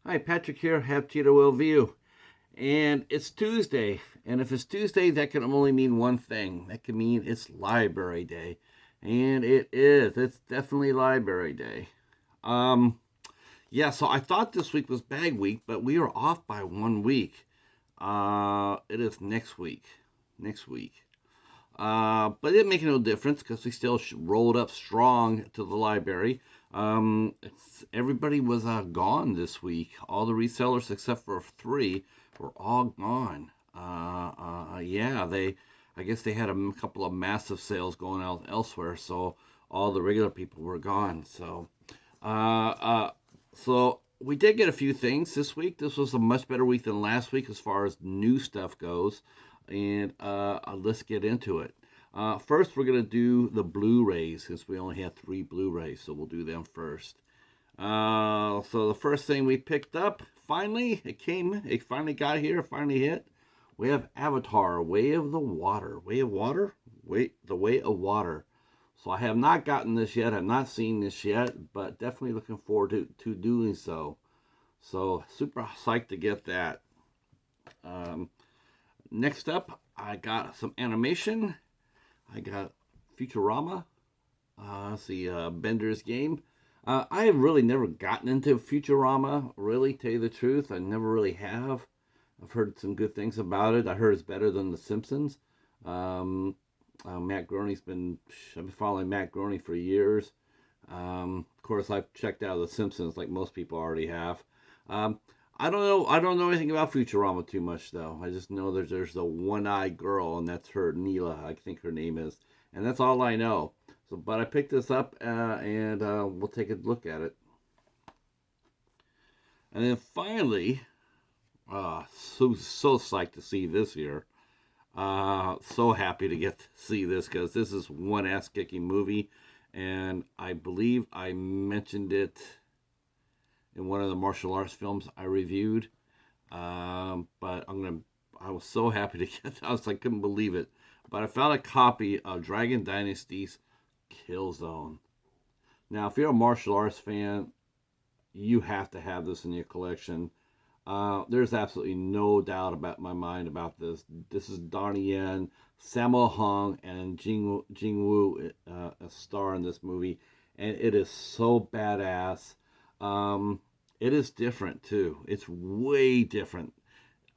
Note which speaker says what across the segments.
Speaker 1: Hi, Patrick here, Have Cheetah Will View. And it's Tuesday. And if it's Tuesday, that can only mean one thing. That can mean it's Library Day. And it is. It's definitely Library Day. Um, yeah, so I thought this week was Bag Week, but we are off by 1 week. It is next week. Next week. But it didn't make no difference because we still rolled up strong to the library. Everybody was gone this week. All the resellers except for three were all gone. Yeah, I guess they had a couple of massive sales going out elsewhere, so all the regular people were gone. Uh, uh, so we did get a few things this week. This was a much better week than last week as far as new stuff goes. And let's get into it. First, we're going to do the Blu-rays since we only had 3 Blu-rays, so we'll do them first. So the first thing we picked up, finally, it finally got here, finally hit. We have Avatar, Way of the Water. Way of Water? The Way of Water. So I have not gotten this yet, I've not seen this yet, but definitely looking forward to doing so. So super psyched to get that. Next up, I got some animation. I got Futurama. It's the Bender's Game. I have really never gotten into Futurama, really, tell you the truth. I never really have. I've heard some good things about it. I heard it's better than The Simpsons. Matt Groening's I've been following Matt Groening for years. Of course, I've checked out The Simpsons like most people already have. I don't know. I don't know anything about Futurama too much, though. I just know there's the one-eyed girl, and that's her, Neela, I think her name is, and that's all I know. So, but I picked this up, and we'll take a look at it. And then finally, so psyched to see this here. So happy to get to see this because this is one ass-kicking movie, and I believe I mentioned it in one of the martial arts films I reviewed. But I was so happy to get that. I couldn't believe it. But I found a copy of Dragon Dynasty's Killzone. Now, if you're a martial arts fan, you have to have this in your collection. There's absolutely no doubt about my mind about this. This is Donnie Yen, Sammo Hung, and Jing Woo, a star in this movie, and it is so badass. It is different too. It's way different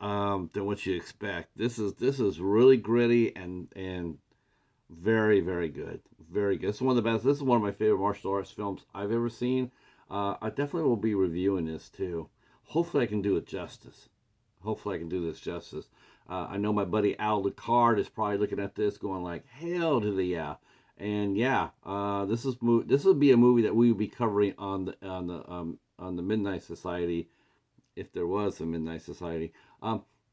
Speaker 1: than what you expect. This is really gritty and very very good. Very good. It's one of the best. This is one of my favorite martial arts films I've ever seen. I definitely will be reviewing this too. Hopefully, I can do it justice. Hopefully, I can do this justice. I know my buddy Al Lecard is probably looking at this, going like, "Hell to the yeah!" And yeah, this will be a movie that we will be covering on the Midnight Society, if there was a Midnight Society.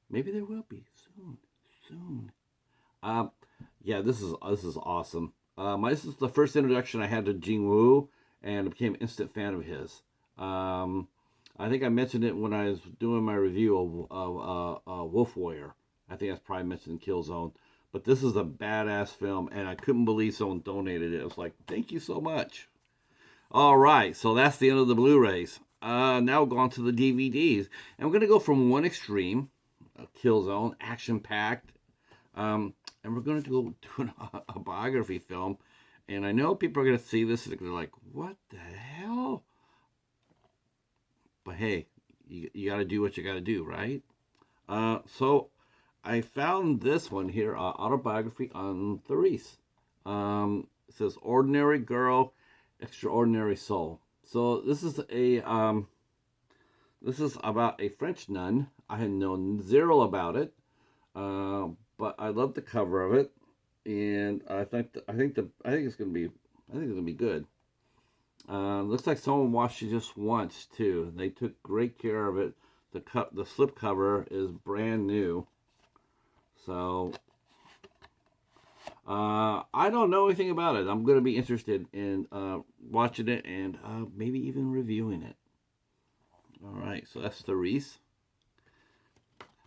Speaker 1: Maybe there will be soon. Um, yeah, this is awesome. This is the first introduction I had to Jing Woo, and I became an instant fan of his. I think I mentioned it when I was doing my review of Wolf Warrior. I think that's probably mentioned in Killzone. But this is a badass film, and I couldn't believe someone donated it. I was like, thank you so much. All right, so that's the end of the Blu-rays. Now we'll go on to the DVDs. And we're going to go from one extreme, Killzone, action-packed, and we're going to go to a biography film. And I know people are going to see this and they're like, what the hell? But hey, you got to do what you got to do, right? So I found this one here, autobiography on Therese. It says "Ordinary Girl, Extraordinary Soul." So this is about a French nun. I had known zero about it, but I love the cover of it, and I think it's gonna be good. Looks like someone washed it just once too. They took great care of it. The slipcover is brand new. So I don't know anything about it. I'm going to be interested in watching it and maybe even reviewing it. All right, so that's Therese.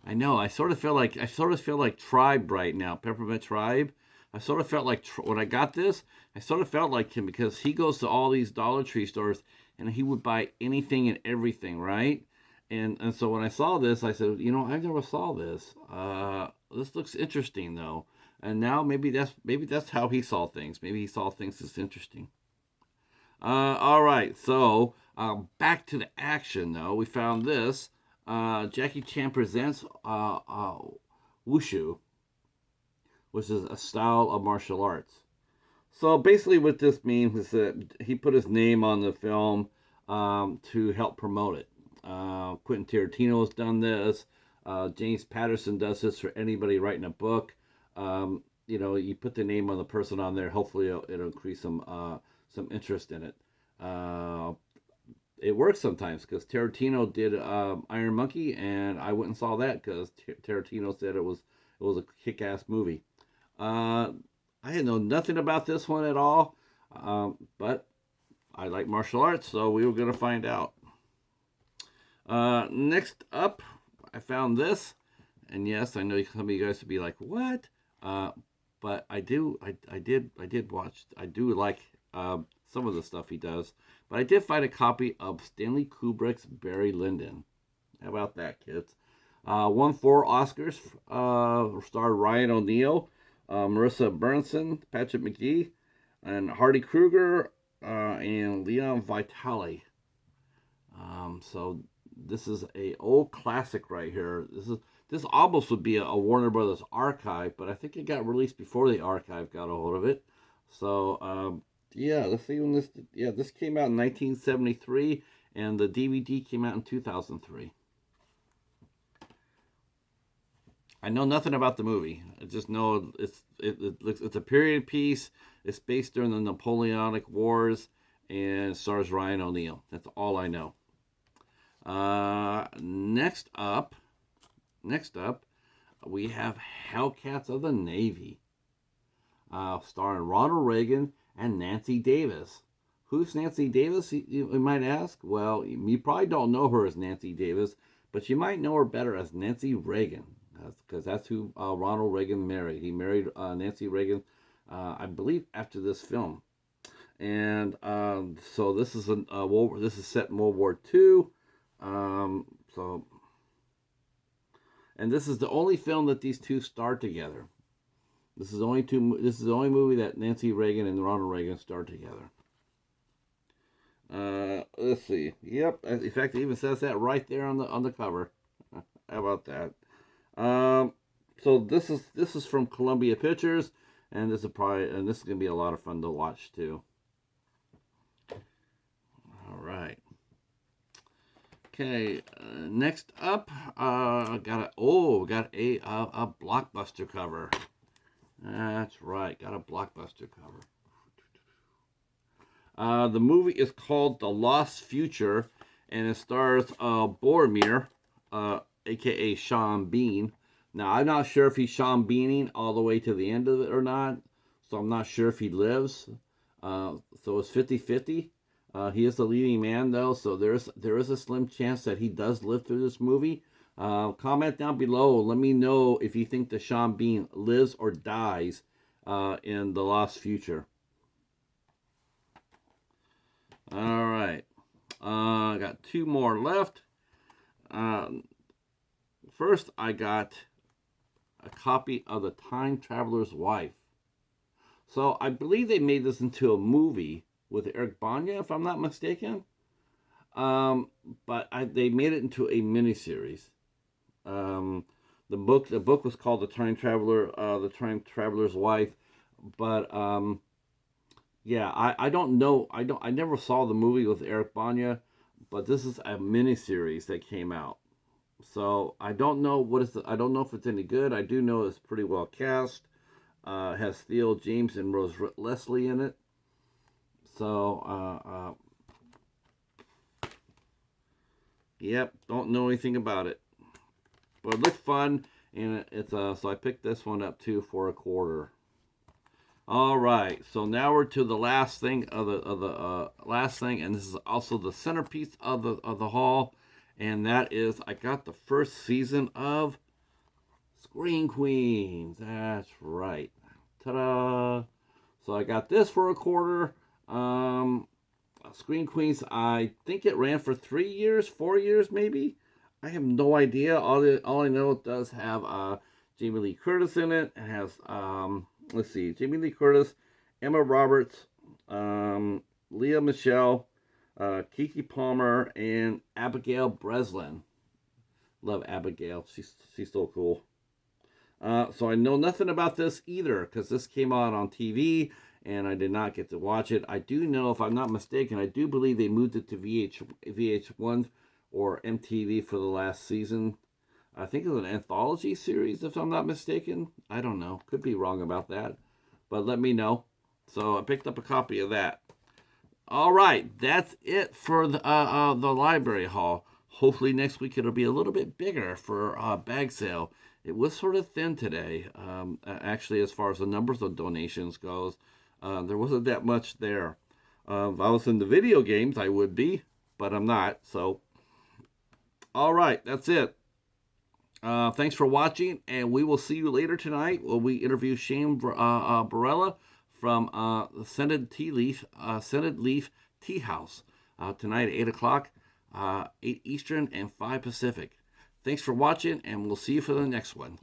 Speaker 1: I know. I sort of feel like Tribe right now, Peppermint Tribe. I sort of felt like when I got this, I sort of felt like him because he goes to all these Dollar Tree stores and he would buy anything and everything, right? And so when I saw this, I said, you know, I never saw this. This looks interesting though. And now maybe that's how he saw things. Maybe he saw things as interesting. All right, so back to the action though. We found this. Jackie Chan presents wushu, which is a style of martial arts. So basically, what this means is that he put his name on the film to help promote it. Quentin Tarantino has done this. James Patterson does this for anybody writing a book. You put the name of the person on there. Hopefully, it'll increase some interest in it. Uh, it works sometimes because Tarantino did Iron Monkey, and I went and saw that because Tarantino said it was a kick-ass movie. Uh, I had known nothing about this one at all, but I like martial arts, so we were going to find out. Next up, I found this, and yes, I know some of you guys would be like, "What?" Uh, but I did watch. I do like some of the stuff he does, but I did find a copy of Stanley Kubrick's Barry Lyndon. How about that, kids? Won 4 Oscars. Starred Ryan O'Neal, Marissa Bernson, Patrick McGee, and Hardy Kruger, and Leon Vitale. So this is a old classic right here. This almost would be a Warner Brothers archive, but I think it got released before the archive got a hold of it. So yeah, let's see when this. Yeah, this came out in 1973, and the DVD came out in 2003. I know nothing about the movie. I just know it's a period piece. It's based during the Napoleonic Wars and stars Ryan O'Neal. That's all I know. Next up, we have Hellcats of the Navy, starring Ronald Reagan and Nancy Davis. Who's Nancy Davis, you might ask? Well, you probably don't know her as Nancy Davis, but you might know her better as Nancy Reagan, because that's who Ronald Reagan married. He married Nancy Reagan, I believe, after this film. And so this is this is set in World War II. So, and this is the only film that these two star together. This is the only movie that Nancy Reagan and Ronald Reagan star together. Let's see. Yep. In fact, it even says that right there on the cover. How about that? So this is from Columbia Pictures, and this is gonna be a lot of fun to watch too. All right. Okay. Next up, got a blockbuster cover. That's right. Got a blockbuster cover. The movie is called The Lost Future, and it stars Boromir, aka Sean Bean. Now, I'm not sure if he's Sean Beaning all the way to the end of it or not, so I'm not sure if he lives. So it's 50-50. He is the leading man, though, so there is a slim chance that he does live through this movie. Comment down below. Let me know if you think that Sean Bean lives or dies in The Lost Future. All right. I got 2 more left. First, I got a copy of The Time Traveler's Wife. So I believe they made this into a movie with Eric Bana, if I'm not mistaken. But they made it into a miniseries. The book was called The Time Traveler's Wife, but yeah, I don't know. I never saw the movie with Eric Bana, but this is a miniseries that came out. So I don't know I don't know if it's any good. I do know it's pretty well cast. Has Theo James and Rose Leslie in it. So yep, don't know anything about it, but it looked fun, and it's so I picked this one up too for $0.25. All right, so now we're to the last thing last thing, and this is also the centerpiece of the haul, and that is I got the first season of Screen Queens. That's right, ta-da! So I got this for $0.25. Screen Queens, I think it ran for 3 years, 4 years maybe. I have no idea. All I know, it does have Jamie Lee Curtis in it. It has let's see, Jamie Lee Curtis, Emma Roberts, Leah Michelle, Kiki Palmer, and Abigail Breslin. Love Abigail. She's so cool. So I know nothing about this either because this came on TV and I did not get to watch it. I do know, if I'm not mistaken, I do believe they moved it to VH1 or MTV for the last season. I think it was an anthology series, if I'm not mistaken. I don't know. Could be wrong about that. But let me know. So I picked up a copy of that. All right, that's it for the library haul. Hopefully next week it'll be a little bit bigger for bag sale. It was sort of thin today. Actually, as far as the numbers of donations goes, there wasn't that much there. If I was in the video games, I would be, but I'm not. So, all right, that's it. Thanks for watching, and we will see you later tonight when we interview Shane Barella from the Scented Leaf Tea House tonight at 8 o'clock, 8 Eastern and 5 Pacific. Thanks for watching, and we'll see you for the next one.